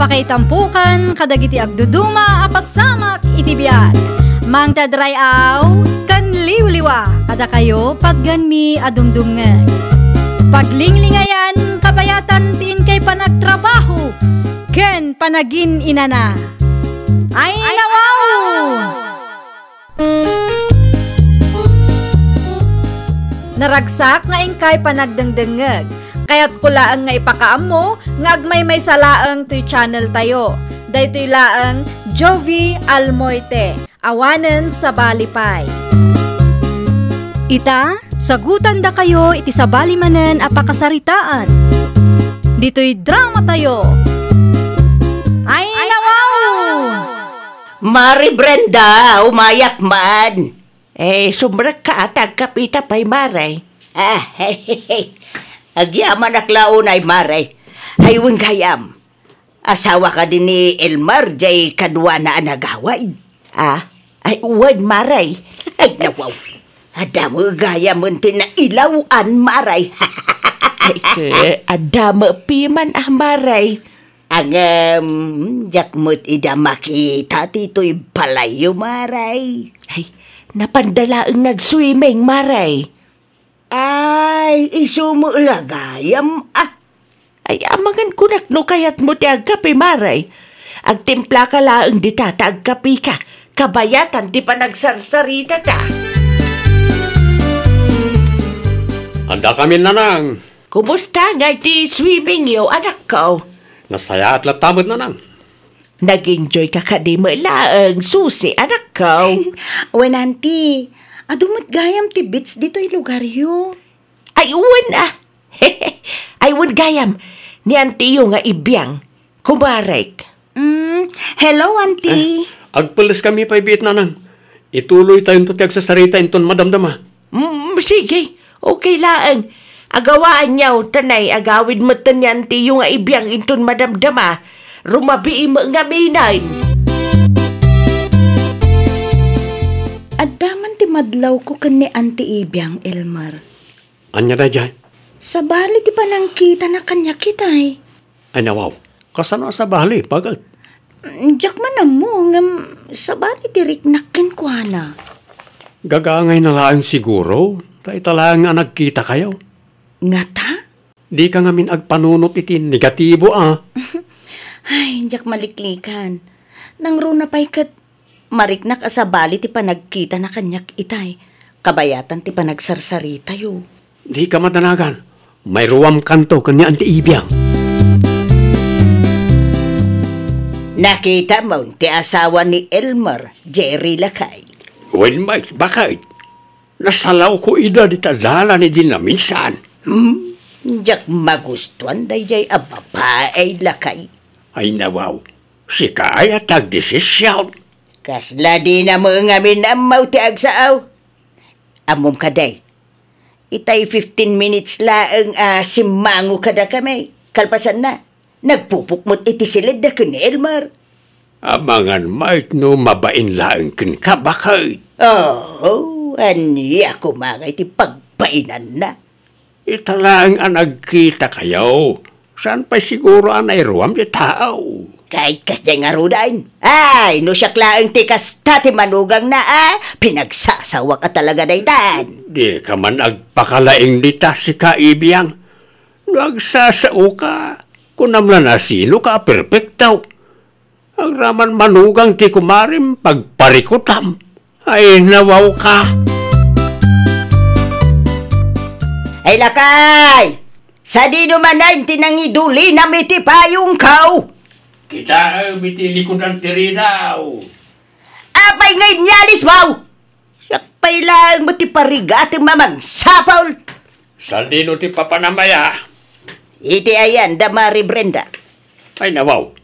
Apakaitampukan, kadagiti agduduma, apasamak itibiyag. Mang tadrayaw, kan liwliwa, kada kayo pagganmi adumdumngeg. Paglinglingayan, kabayatan tiin kay panagtrabaho, ken panagin inana. Ay nawaw! Naragsak nga ingkay panagdengdengeg. Kaya't kulaang nga ipakaam mo, nga agmay salaang to'y channel tayo. Daytoy laang Jovi Almoite, awanen sa balipay. Ita, sagutan da kayo iti sa balimanen apakasaritaan. Dito'y drama tayo. Ay nawaw! Mari Brenda, umayak man. Sumrak ka atag kapita pa'y maray. Hey. Agyaman aklaon ay maray. Haywon gayam. Asawa ka din ni Elmer, jay kadwa na anagaway. Ay uwan maray. Ay nawaw. Adamo gayam munti na ilawan maray. Ay adamo piman maray. Ang jakmut ida makita tito'y palayo maray. Ay napandalaang nag-swimming maray. Ay, isumo lagayam Ay, amangan kunak no kayat mo ti agkapi maray. Agtimpla ka laang di tata agkapi ka. Kabayatan di pa nagsarsarita ta. Handa kami nanang. Kumusta nga ti swimming yo, anak ko? Nasaya at latamod nanang. Nag-enjoy ka kadimo laang susi, anak ko. Wen, auntie. Adumot gayam ti bits dito'y lugar yo. Ay, uwan Ay, uwan gayam. Ni auntie yung nga ibiyang. Kumarek. Hello, auntie. Agpalis kami pa ibit nanang. Ituloy tayong tutiyag sa sarita inton madamdama. Sige. Okay laang. Agawaan niyaw, tanay, agawid mo tan ni auntie yung nga ibiyang inton madamdama. Rumabi mo nga minayin. Adaman ti madlaw ko kan ni Auntie Ibiang, Elmer. Anya da dyan? Sa bali ti panangkita na kanya kitay. Ay nawaw, kasano sa bali, pagad? Diyak man mo, sa bali ti riknakin ko na. Gagangay na lang siguro, tayo talang nga nagkita kayo. Nga ta? Di ka ngamin agpanunot iti negatibo Ay, diyak maliklikan. Nang runa pa'y kat mariknak sa bali ti panagkita na kanyak itay. Kabayatan ti panagsarsarita yo. Di ka matanagan. May ruwam kanto kanya Auntie Ibiang. Nakita mo ti asawa ni Elmer, Jerry Lakay. Well, Mike, bakit? Nasalaw ko ida di talala ni din na minsan. Diyak magustuhan day jay babae Lakay. Ay nawaw, si kaya tagdesisyon. Kasla di na mo nga minamaw ti agsaaw. Amom ka day. Itay 15 minutes laang simango kada kami. Kalpasan na. Nagpupukmot iti silid na ni Elmer. Amangan Mike no mabain laang kin ka bakit? Aniya ko mga iti pagpainan na. Italang nagkita kayo. Saan pa siguro anay ruwam di tao? Kahit kas dyan nga rudain. Ay, no siya klaang tikas tati manugang na pinagsasawa ka talaga daytan. Di ka man agpakalaing dita si Kaibiyang. Nagsasao ka. Kunamla na sino ka perfectaw. Ang raman manugang ti kumarim pagparikutam. Ay, nawaw ka. Ay, Lakay! Sa di naman na tinangiduli na miti payong kau. Kita mitili ko ng tiri daw. Apay ngayon nyalis mo! Sakpay lang mo ti parigatang mamang sapaw. Sa dino ti papanamaya. Iti ayan, Mari Brenda. Ay nawaw.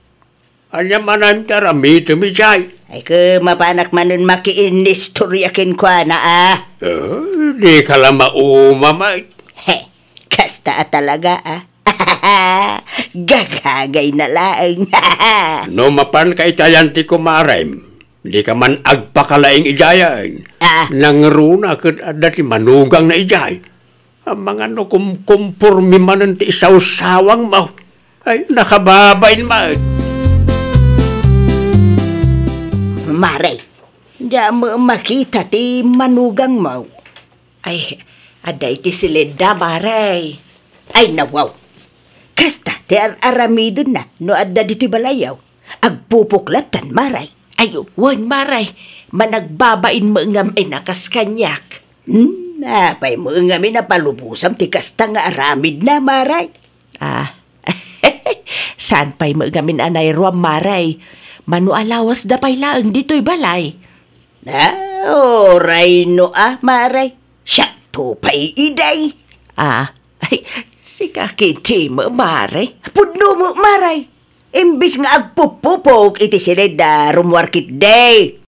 Anya manam taramito mi jay. Ay mapanak manon makiinistoryakin ko na Di ka lang maumamay. Kasta talaga Gagagay na lang. No mapan ka itayan ti kumarem. Di ka man agpakalaing ijayan. Nangruna kat dati manugang na ijay. Ang mga no kumpurmi manon ti isaw-sawang mo. Ay nakababain mo. Maray, diya mo makita ti manugang mo. Ay, aday ti silid maray. Ay nawaw. Kasta ti aramidon na no adda dito'y balayaw. Agpupuklatan, Maray. Ay, wan maray. Managbabain mo ngam nakas kanyak. Apay mo nga minapalubusam ti kasta nga aramid na, Maray. Saan pa'y mo ngamin anay ruam maray? Manu alawas da pa'y laang dito'y balay. Oray no Maray. Siya to pa'y iday. Ay, si kakiti mo maray. Pudno mo, Maray. Imbis nga agpupupog iti silid da rumwarkit day.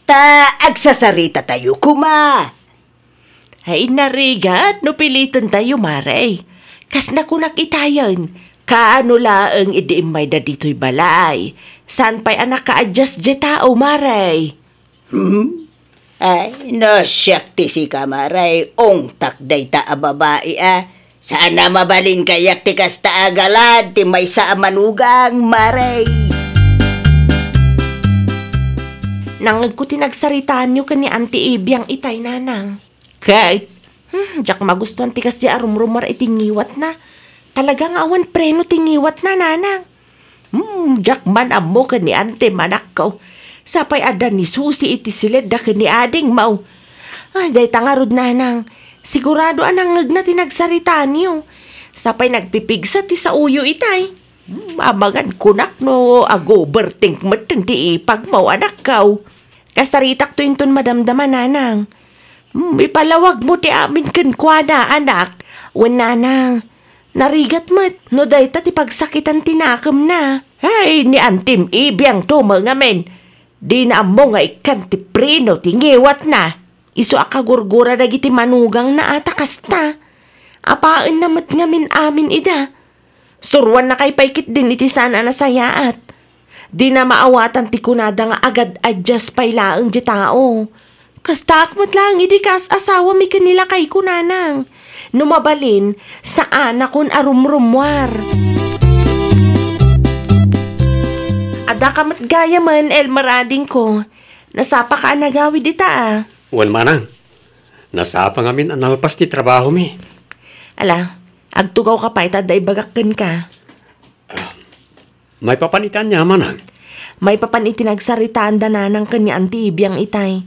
Ta agsasarita tayo kuma. Ay, narigat no pilitan tayo maray. Kas nakunak itayon. Kaano laang idiimay da dito'y balay. Saan pa'y anak ka-adjust di tao maray? Ay, no syakti si ka, Maray. Ongtak day ta babae Sana mabalin kayak ti kasta agalad ti may sa manugang, Maray. Nangag ko tinagsaritaan nyo ka ni Auntie Ibiyang itay nanang. Kay, jak magustuhan ti kas di arumrumar itingiwat na. Talagang awan preno tingiwat na nanang. Jak man amo ka ni Auntie manak ko. Sapay ada ni Susi iti silid da ka ni ading mau. Day tangarod nanang. Sigurado anangag na tinagsaritaan nyo. Sapay nagpipigsa ti sa uyo itay. Amagan kunak no agoberting mateng ti ipag mau anak kaw. Kasaritak to yung madamdaman nanang. Ipalawag mo ti amin kenkwana anak. Wen nanang. Narigat mat, no dayta ti pagsakitan tinakam na. Ay, ni Antim Ibiyang to mga men. Di na mo nga ikan ti prino tingiwat na. Iso akagurgura dagiti manugang na atakas na. Apaan namat ngamin amin ida. Surwan na kay paikit din iti sana na sayaat. Di na maawatan ti kunada nga agad adjust pay laang di tao. Kastakmat lang idi kas asawa mi kanila kay kunanang. Numabalin saan akon arumrumwar. Ada kamat gaya man elmarading ko. Nasapa ka nagawi dita Wan manang, nasapa ngamin analpas ti trabaho mi. Ala, agtugaw ka pa itaday bagakken ka. May papanitan niya manang. May papan itinagsaritaan da nanang kanya Auntie Ibiyang itay.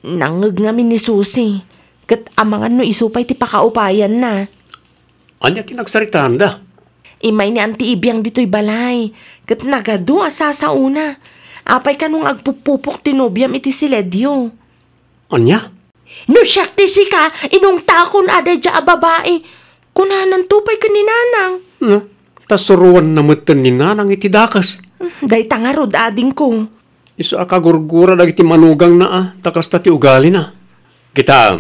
Nangag ngamin ni Susi. Kat amangan no isupay ti pakaupayan na. Anya tinagsaritaan da? Imay ni Auntie Ibiyang dito'y balay. Kat nagado asa sa una. Apay ka nung agpupupok tinobiyam iti siledyo. Anya? No syakti si ka, inong takon ada dya babae. Kunanan tupay ka ni nanang. Tasuruan na matan ni nanang iti dakas. Day tangarod ading ko. Iso akagurgura dagiti manugang na takas ti ugali na. Kita,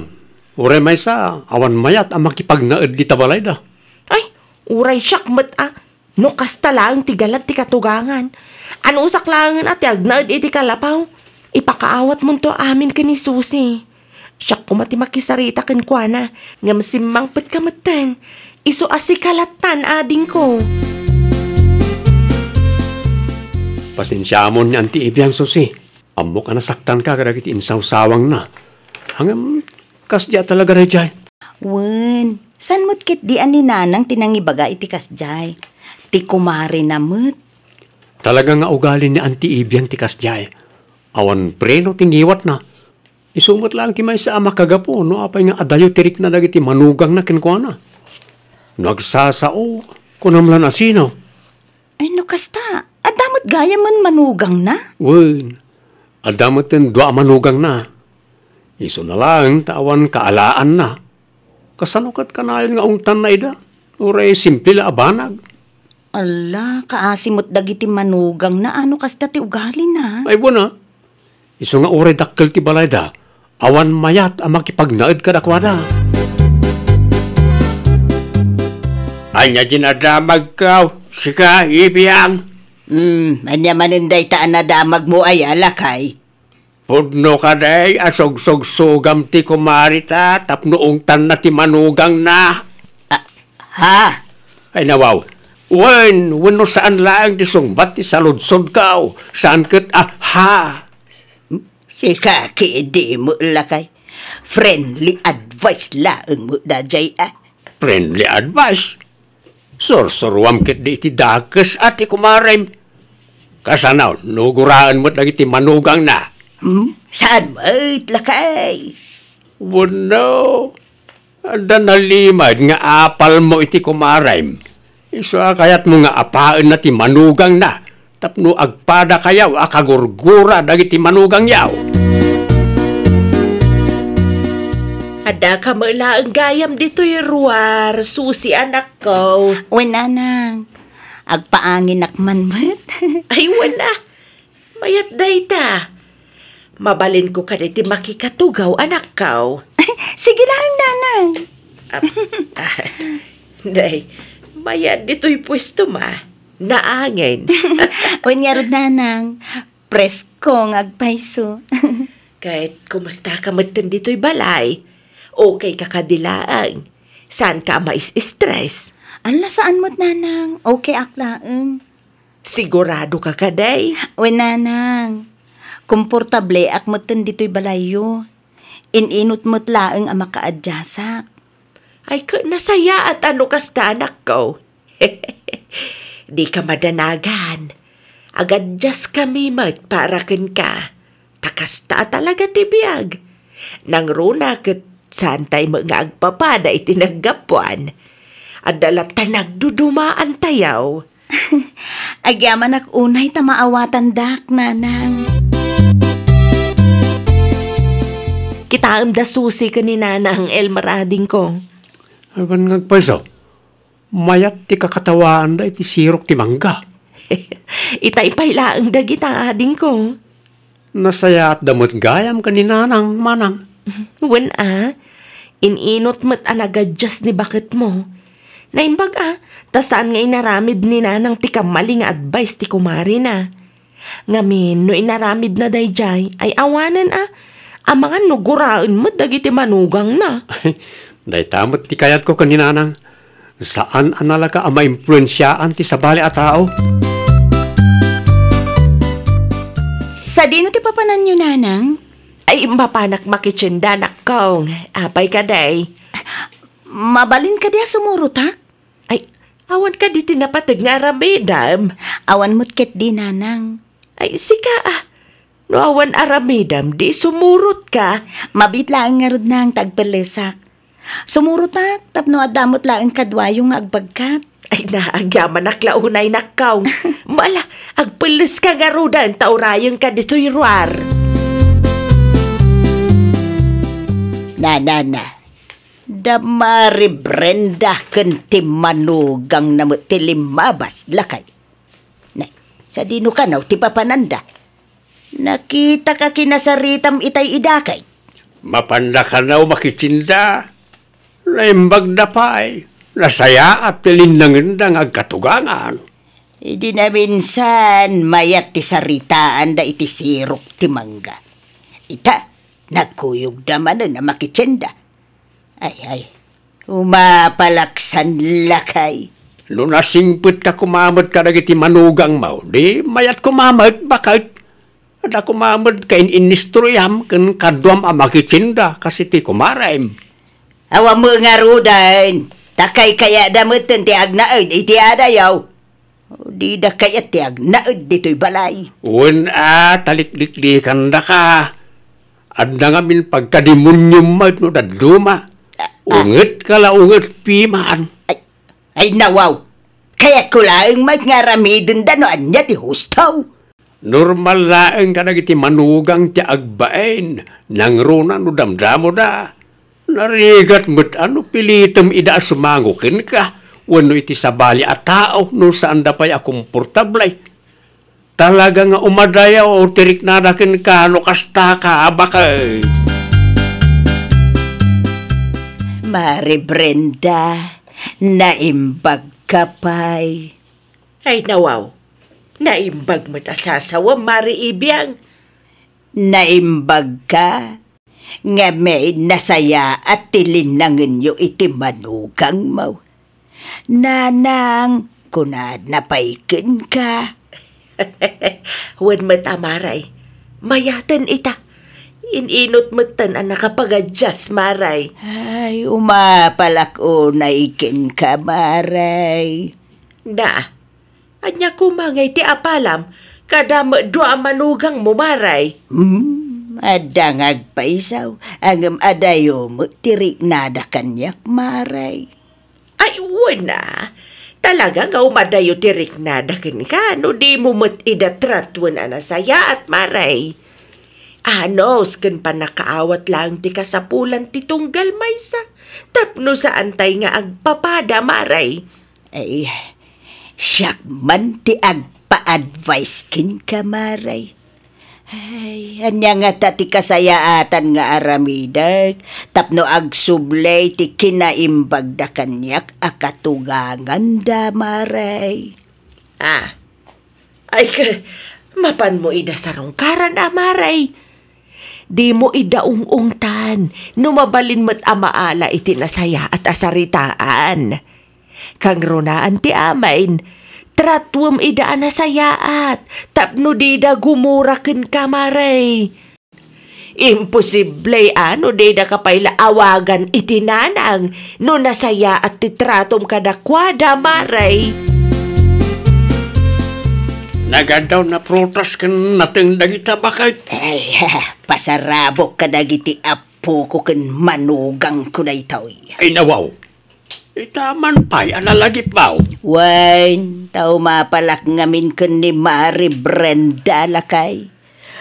uray may sa awan mayat ang makipagnaed di tabalay da. Ay, uray syakmat no kasta lang tigalat ti katugangan. Ano usak langan ati agnaed iti kalapaw. Ipakaawat mo to amin ka ni Susi. Siyak kumati makisarita kan kwa na. Ngam simang pet kamatan. Iso asikalatan ading ko. Pasensya mo ni Auntie Ibiyang Susi. Amo ka nasaktan ka kadagiti insawsawang na. Hangam kasdya talaga rejay. Wen, san mo't kit di ani nanang tinangibaga iti kasjay. Ti kumari na mo't. Talaga nga ugali ni Auntie Ibiyang ti kasjay. Awan preno tingiwat na. Isumot lang ti may sa ama kagapo no apay nga adayo tirik na dagiti manugang na kinkwana. Nagsasao kunamlan asino. Ay no kasta, adamot gaya man manugang na. Wen, adamot ten dua manugang na. Iso na lang tawan kaalaan na. Kasanukat kanayon nga ungtan na ida. Uray simple la abanag. Ala, kaasimot dagiti manugang na ano kasta ti ugali na. Ay buwan Iso nga uray dakkel ti balay da. Awan mayat ang makipagnaed kadakwada. Anya dinadamag ka, sika, Ibiyang. Anya maninday taan na damag mo ay alakay. Pudno ka day, asog-sog-sugam ti kumarita, tapnoong tan na ti manugang na. Ha? Ay nawaw, wano saan lang ti sungbat ti saludsod ka, saan kat, ha? Si kaki di mo lakay. Friendly advice laang mo dajay Friendly advice. Sorsorwam kit di iti dakes at ikumarem. Kasanaw, nuguraan mo't iti manugang na. Saan mo't lakay? Wano. Ada nalimad nga apal mo iti kumarem. Isa kayat mo nga apaan na ti manugang na. Tapno agpada kayaw akagurgura dagiti manugang yaw. Ada ka mala ang gayam dito'y ruwar, susi anak ko. Nanang. Agpaangin akman mo't. Ay, wala. Mayat dayta. Mabalin ko ka diti makikatugaw, anak ko. Sige lang, nanang. Day, mayat dito'y pwesto ma. Naangin. Unyarod, nanang. Presko ng agpaiso. Kahit kumusta ka matan dito'y balay, okay ka kadilaang. Saan ka mais-stress? Ala, saan mo't, nanang? Okay aklaang. Sigurado ka kaday? Nanang. Komportable ak mo't dito'y balayo. Ininot mo't laang ang makaadyasak. Ay, nasaya at ano kasta anak ko. Di ka madanagan. Agad just kami para ken ka. Takasta talaga tibiyag. Nang runa ket santay mga agpapada itinaggapuan. Adala tanagdudumaan tayaw. Agyaman ak unay ta maawatan dak, nanang. Kita da susi ka ni nanang Elmarading ko. Awan ngagpaiso. Mayat ti kakatawaan da iti sirok ti mangga. Itay pailaang da kita ading ko. Nasaya at damot gayam ka ni nanang manang. Wen ininot mo't anagadjas ni bakit mo. Naimbag tasaan nga inaramid ni nanang ti kamali nga advice ti kumari na. Ngamin, no inaramid na dayjay, ay awanan ang mga nuguraan mo't dagiti manugang na. Day tamot ti kayat ko kaninanang. Saan analaga ang maimpluensyaan ti sabali a tao? Sa dino ti papanan nyo, nanang? Ay, mapanak makitsindanak kong. Apay ka day. Mabalin ka diya sumurutak? Ay, awan ka di tinapatag nga aramidam. Awan mo't ket di, nanang. Ay, sika no awan aramidam, di sumurot ka. Mabit lang nga rod nang tagpelesak. Sumurutak, tapno adamot lang kadwayong agbagkat. Ay, naagyaman naklaunay nakaw. Mala, agpilis ka nga rudan, taurayang ka dito'y ruar. Na. Damari Brenda kenti manugang na tilimabas lakay. Na, sa dino ka naw, ti papananda. Nakita ka kinasaritam itay idakay. Mapanda ka na makitinda. Naimbag na pa nasaya at tilinangindang agkatugangan. Idi na minsan mayat ti saritaan da iti sirok ti mangga. Ita, nagkuyog naman na makitsinda. Ay, umapalaksan lakay. No nasingpit ka kumamad ka nagiti manugang mo, di mayat kumamad bakit? Ada kumamad ka inistroyam kan kadwam ang makitsinda kasi ti kumarem. Awa mo nga rudan, takay kaya damutin ti agnaod iti adayaw. Di da kaya ti agnaod dito'y balay. Talikliklikan da ka. Adda nga min pagkadimunyum mo no daduma. Unget unget pimaan. Ay nawaw, kaya kulaang may nga ramidin da no anya ti hustaw. Normal laeng ka nagiti manugang ti agbaen. Nang runa no damdamo da. Narigat mo't pilitam ida sumangukin ka. Wano iti sabali at tao no saan da pa'y akomportablay. Talaga nga umadaya o tirik nadakin ka no kasta ka abakay. Mari Brenda, naimbag ka pa'y. Ay, nawaw. Naimbag mo't asasawa, Mari Ibiyang. Naimbag ka? Nga may nasaya at tilinangin nyo iti manugang mo. Nanang, kunad na paikin ka. Huwag matamaray. Mayatan ita. Ininot mo tan ang nakapag-adjust, Maray. Ay, umapalak o naikin ka, Maray. Na, anya kumangay ti apalam, kada dua manugang mo, Maray. Adangag paisaw, ang adayo mo tirik nada kanyak, Maray. Ay, wala. Talaga nga umadayo tirik na dakin ka, no di mo mat idatratwan anasaya at Maray. Ano, skan pa nakaawat lang ti kasapulan ti tunggal maysa. Tapno sa antay nga agpapada, Maray. Ay, siyak man ti agpa-advise kin ka, Maray. Ay, anya nga tati kasayaatan nga aramidag, tapno agsublay ti kinaimbag da kanyak akatugangan da, Maray. Ay, mapan mo ida sarong karan, Maray. Di mo idaung-ungtan, numabalin mo't amaala iti nasaya at asaritaan. Kang runaan ti amain, tratwam idaan nasayaat, tapno di da gumurakin ka, Maray. Imposible ano di da kapayla awagan iti nanang, no nasaya at titratom kadakwada, Maray. Nagadaw na protas kan nating dagita bakit? Ay, pasarabok ka dagiti apo ko ken manugang ko na itaw. Ay nawaw. Itaman pa'y alalagip baw. Wain, tao mapalak ngamin ken ni Mari Brenda lakay.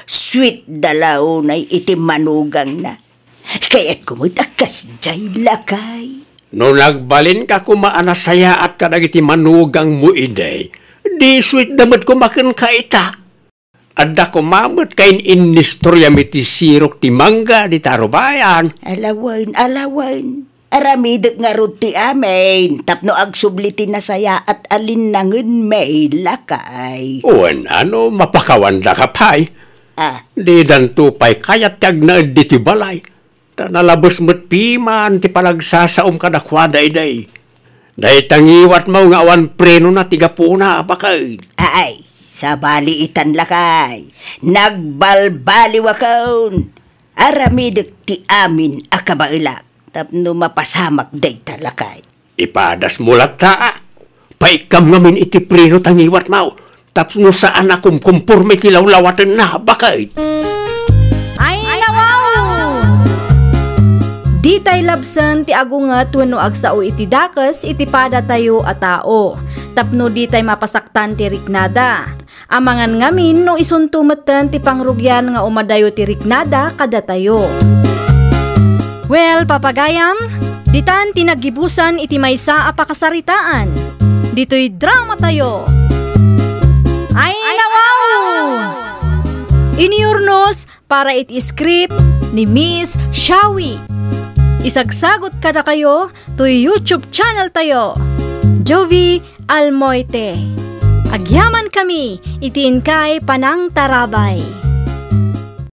Sweet dalaunay iti manugang na. Kaya't kumutakas jay lakay. No nagbalin ka kumaanasaya at kadagiti manugang mo iday. Di sweet damat kumakan ka ita. Adda kumamot kain inistorya miti sirok ti mangga di tarubayan. Alawan. Aramidot nga ruti amin. Tapno agsubliti na saya at alinangan may lakay. Uwan ano, mapakawanda ka pa'y. Di danto pa'y kayat kag na di ti balay. Ta nalabos mo't piman ti palagsasaom kadakwada iday. Dahil tangiwat mo nga awan preno na tigapuna apakay. Ay, sa baliitan lakay. Nagbalbaliw akaon. Aramidot ti amin akabailak. Tapno mapasamak day talakay. Ipadas mulat ta. Paikam ngamin iti preno tangiwat mo. Tapno saan akum kumpurme kilawlawatan na bakay. Ay, nawaw! Di tay labsan ti agungat wenno agsao iti dakas iti pada tayo a tao. Tapno di tay mapasaktan ti riknada. Amangan ngamin no isuntumeten ti pangrugyan nga umadayo ti riknada kada tayo. Well, papagayam, ditan tinagibusan iti maysa a pakasaritaan. Dito'y drama tayo. Ay, nawaw! Iniurnos para iti script ni Miss Shawi. Isagsagot kada kayo to YouTube channel tayo, Jovi Almoite. Agyaman kami, itiin kay Panang Tarabay.